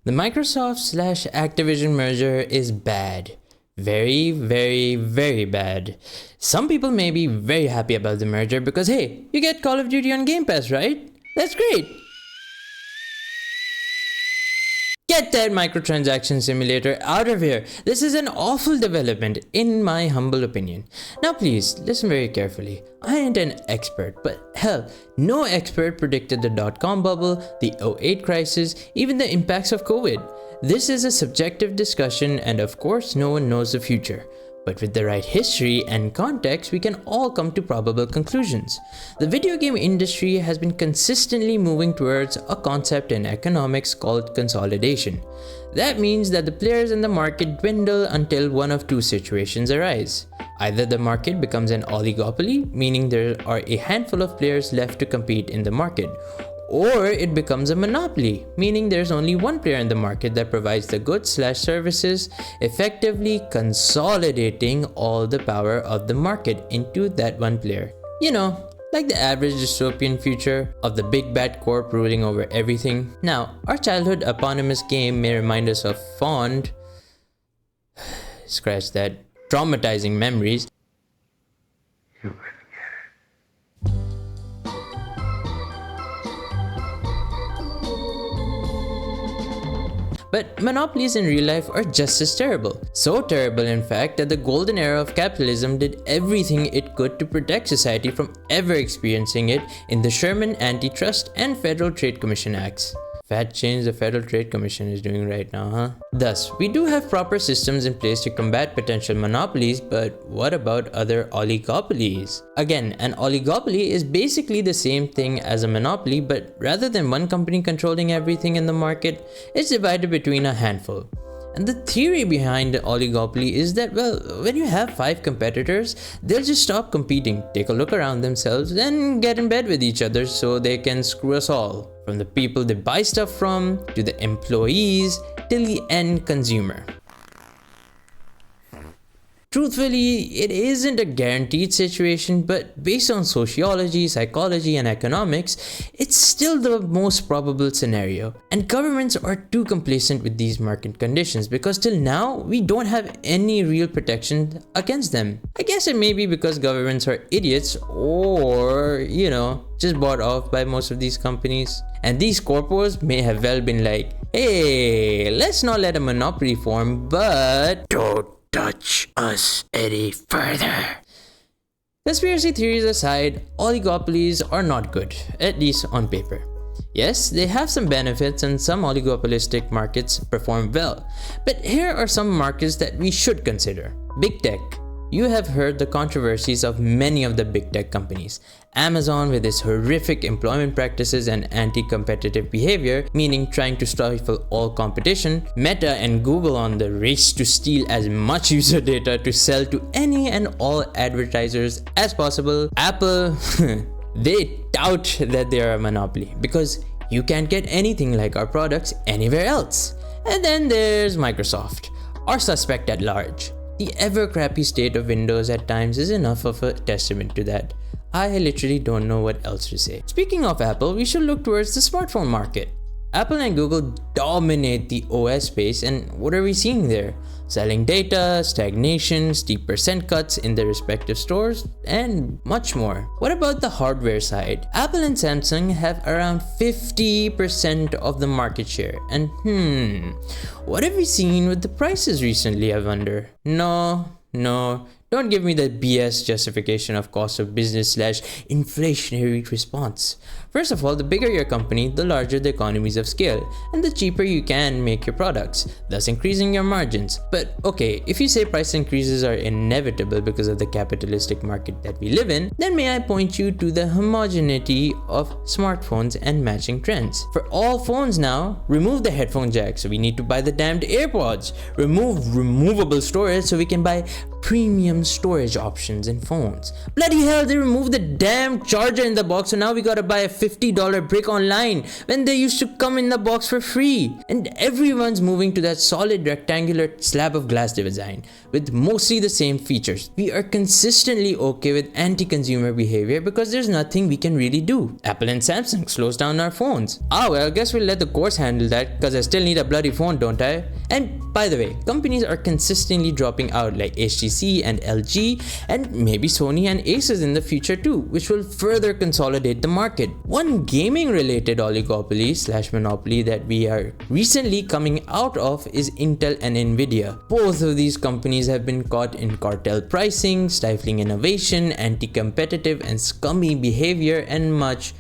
The Microsoft/Activision merger is bad. Very, very, very bad. Some people may be very happy about the merger because hey, you get Call of Duty on Game Pass, right? That's great. Get that microtransaction simulator out of here. This is an awful development, in my humble opinion. Now please, listen very carefully. I ain't an expert, but hell, no expert predicted the dot-com bubble, the 2008 crisis, even the impacts of COVID. This is a subjective discussion and of course no one knows the future. But with the right history and context, we can all come to probable conclusions. The video game industry has been consistently moving towards a concept in economics called consolidation. That means that the players in the market dwindle until one of two situations arise. Either the market becomes an oligopoly, meaning there are a handful of players left to compete in the market, or it becomes a monopoly, meaning there's only one player in the market that provides the goods/services, effectively consolidating all the power of the market into that one player. You know, like the average dystopian future of the big bad corp ruling over everything. Now, our childhood eponymous game may remind us of fond, scratch that, traumatizing memories. But monopolies in real life are just as terrible. So terrible, in fact, that the golden era of capitalism did everything it could to protect society from ever experiencing it in the Sherman Antitrust and Federal Trade Commission Acts. Fat change the Federal Trade Commission is doing right now, huh? Thus, we do have proper systems in place to combat potential monopolies, but what about other oligopolies? Again, an oligopoly is basically the same thing as a monopoly, but rather than one company controlling everything in the market, it's divided between a handful. And the theory behind the oligopoly is that, well, when you have 5 competitors, they'll just stop competing, take a look around themselves, and get in bed with each other so they can screw us all. From the people they buy stuff from, to the employees, till the end consumer. Truthfully, it isn't a guaranteed situation, but based on sociology, psychology, and economics, it's still the most probable scenario. And governments are too complacent with these market conditions because till now, we don't have any real protection against them. I guess it may be because governments are idiots or, you know, just bought off by most of these companies. And these corpos may have well been like, hey, let's not let a monopoly form, but don't touch us any further. Conspiracy theories aside, oligopolies are not good, at least on paper. Yes, they have some benefits and some oligopolistic markets perform well, but here are some markets that we should consider. Big tech. You have heard the controversies of many of the big tech companies. Amazon with its horrific employment practices and anti-competitive behavior, meaning trying to stifle all competition. Meta and Google on the race to steal as much user data to sell to any and all advertisers as possible. Apple, they tout that they are a monopoly because you can't get anything like our products anywhere else. And then there's Microsoft, our suspect at large. The ever crappy state of Windows at times is enough of a testament to that. I literally don't know what else to say. Speaking of Apple, we should look towards the smartphone market. Apple and Google dominate the OS space, and what are we seeing there? Selling data, stagnation, steep percent cuts in their respective stores, and much more. What about the hardware side? Apple and Samsung have around 50% of the market share, and what have we seen with the prices recently, I wonder? No, don't give me the BS justification of cost of business / inflationary response. First of all, the bigger your company, the larger the economies of scale, and the cheaper you can make your products, thus increasing your margins. But okay, if you say price increases are inevitable because of the capitalistic market that we live in, then may I point you to the homogeneity of smartphones and matching trends. For all phones now, remove the headphone jack, so we need to buy the damned AirPods. Remove removable storage so we can buy premium storage options in phones. Bloody hell, they removed the damn charger in the box, so now we gotta buy a $50 brick online when they used to come in the box for free. And everyone's moving to that solid rectangular slab of glass design with mostly the same features. We are consistently okay with anti-consumer behavior because there's nothing we can really do. Apple and Samsung slows down our phones. Well, I guess we'll let the courts handle that because I still need a bloody phone, don't I? And by the way, companies are consistently dropping out like HTC and LG and maybe Sony and Asus in the future too, which will further consolidate the market. One gaming related oligopoly / monopoly that we are recently coming out of is Intel and Nvidia. Both of these companies have been caught in cartel pricing, stifling innovation, anti-competitive and scummy behavior, and much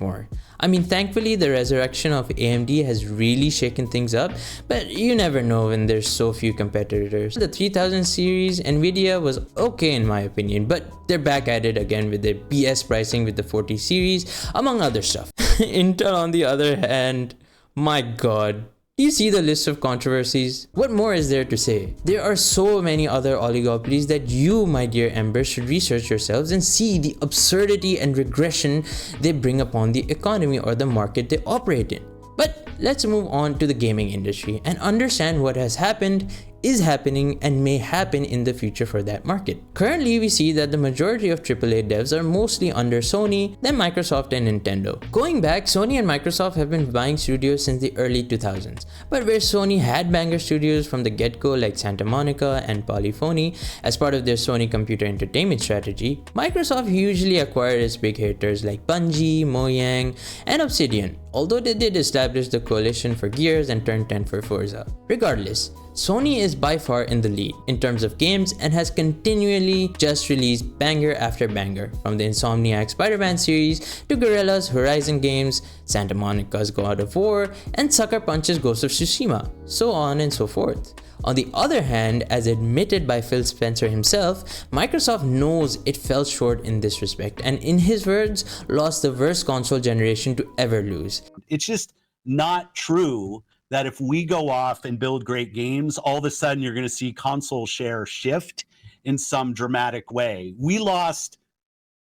more. I mean, thankfully the resurrection of AMD has really shaken things up, but you never know when there's so few competitors. The 3000 series Nvidia was okay in my opinion, but they're back at it again with their BS pricing with the 40 series, among other stuff. Intel on the other hand, my god. You see the list of controversies? What more is there to say? There are so many other oligopolies that you, my dear embers, should research yourselves and see the absurdity and regression they bring upon the economy or the market they operate in. But let's move on to the gaming industry and understand what has happened, is happening, and may happen in the future for that market. Currently, we see that the majority of AAA devs are mostly under Sony, then Microsoft and Nintendo. Going back, Sony and Microsoft have been buying studios since the early 2000s, but where Sony had banger studios from the get-go like Santa Monica and Polyphony as part of their Sony computer entertainment strategy, Microsoft usually acquired its big hitters like Bungie, Mojang, and Obsidian, although they did establish the coalition for Gears and Turn 10 for Forza. Regardless, Sony is by far in the lead in terms of games and has continually just released banger after banger, from the Insomniac Spider-Man series to Guerrilla's Horizon games, Santa Monica's God of War, and Sucker Punch's Ghost of Tsushima, so on and so forth. On the other hand, as admitted by Phil Spencer himself, Microsoft knows it fell short in this respect and, in his words, lost the worst console generation to ever lose. It's just not true that if we go off and build great games, all of a sudden you're going to see console share shift in some dramatic way. We lost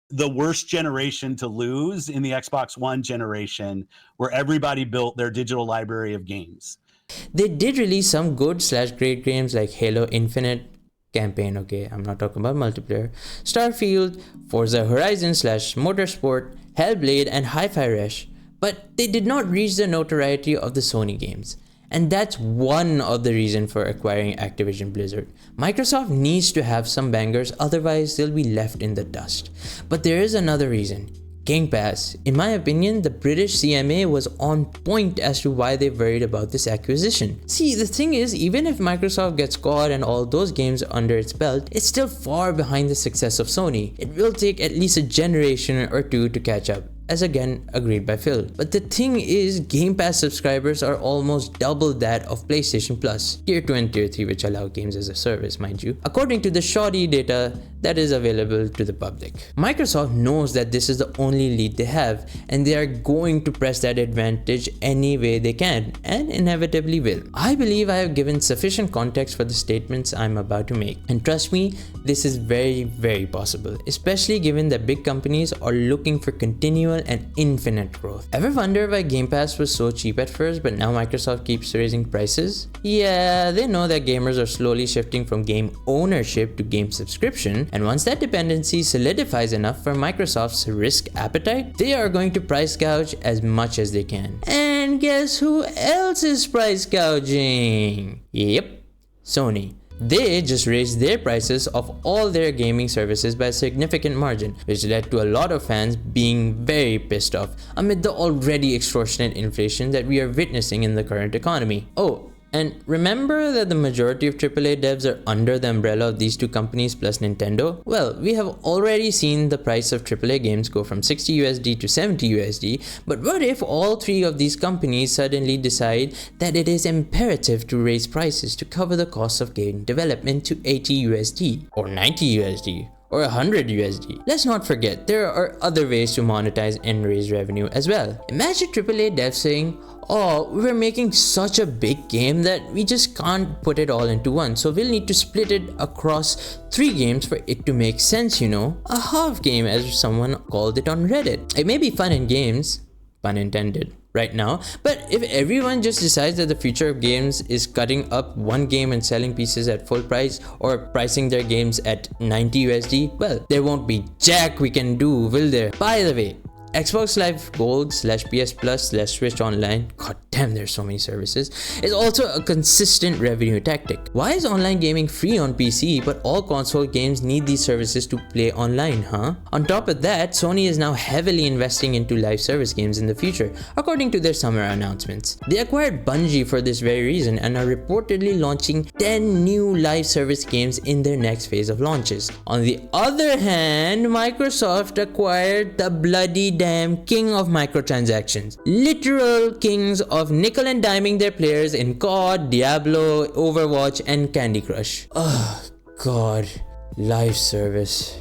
the worst generation to lose in the Xbox One generation, where everybody built their digital library of games. They did release some good / great games like Halo Infinite campaign, okay, I'm not talking about multiplayer, Starfield, Forza Horizon / Motorsport, Hellblade, and Hi-Fi Rush, but they did not reach the notoriety of the Sony games. And that's one of the reasons for acquiring Activision Blizzard. Microsoft needs to have some bangers, otherwise they'll be left in the dust. But there is another reason. Game Pass. In my opinion, the British CMA was on point as to why they worried about this acquisition. See, the thing is, even if Microsoft gets caught and all those games under its belt, it's still far behind the success of Sony. It will take at least a generation or two to catch up, as again agreed by Phil. But the thing is, Game Pass subscribers are almost double that of PlayStation Plus, Tier 2 and Tier 3, which allow games as a service, mind you, according to the shoddy data that is available to the public. Microsoft knows that this is the only lead they have, and they are going to press that advantage any way they can, and inevitably will. I believe I have given sufficient context for the statements I'm about to make, and trust me, this is very possible, especially given that big companies are looking for continual and infinite growth. Ever wonder why Game Pass was so cheap at first, but now Microsoft keeps raising prices? Yeah, they know that gamers are slowly shifting from game ownership to game subscription, and once that dependency solidifies enough for Microsoft's risk appetite, they are going to price gouge as much as they can. And guess who else is price gouging? Yep, Sony. They just raised their prices of all their gaming services by a significant margin, which led to a lot of fans being very pissed off amid the already extortionate inflation that we are witnessing in the current economy. Oh, and remember that the majority of AAA devs are under the umbrella of these two companies plus Nintendo? Well, we have already seen the price of AAA games go from $60 to $70, but what if all three of these companies suddenly decide that it is imperative to raise prices to cover the cost of game development to $80 or $90 or 100 USD. Let's not forget, there are other ways to monetize and raise revenue as well. Imagine AAA devs saying, oh, we're making such a big game that we just can't put it all into one, so we'll need to split it across 3 games for it to make sense, you know? A half game, as someone called it on Reddit. It may be fun in games, pun intended, right now, but if everyone just decides that the future of games is cutting up one game and selling pieces at full price, or pricing their games at 90 USD, well, there won't be jack we can do, will there? By the way, Xbox Live Gold /PS Plus /Switch Online, god damn, there's so many services, is also a consistent revenue tactic. Why is online gaming free on PC but all console games need these services to play online, huh? On top of that, Sony is now heavily investing into live service games in the future, according to their summer announcements. They acquired Bungie for this very reason and are reportedly launching 10 new live service games in their next phase of launches. On the other hand, Microsoft acquired the bloody damn king of microtransactions. Literal kings of nickel and diming their players in COD, Diablo, Overwatch, and Candy Crush. Oh god, live service.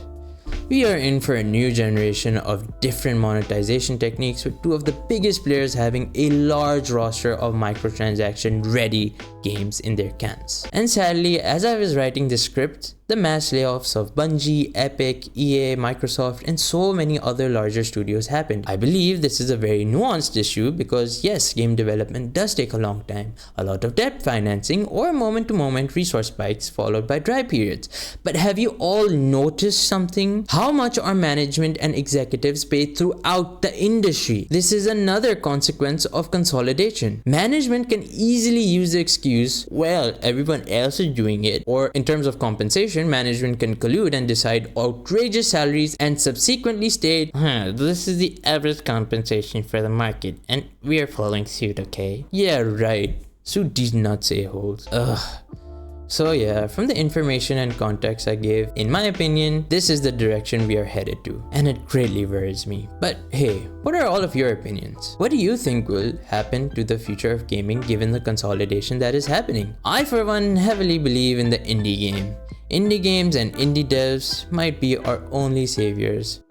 We are in for a new generation of different monetization techniques, with 2 of the biggest players having a large roster of microtransaction ready games in their cans. And sadly, as I was writing this script, the mass layoffs of Bungie, Epic, EA, Microsoft, and so many other larger studios happened. I believe this is a very nuanced issue because yes, game development does take a long time, a lot of debt financing, or moment-to-moment resource spikes followed by dry periods. But have you all noticed something? How much are management and executives paid throughout the industry? This is another consequence of consolidation. Management can easily use the excuse, well, everyone else is doing it, or in terms of compensation, management can collude and decide outrageous salaries and subsequently state, this is the average compensation for the market and we are following suit, okay? Yeah, right. Suit these nuts a-holes. Ugh. So yeah, from the information and context I gave, in my opinion, this is the direction we are headed to, and it greatly worries me. But hey, what are all of your opinions? What do you think will happen to the future of gaming given the consolidation that is happening? I for one heavily believe in the indie game. Indie games and indie devs might be our only saviors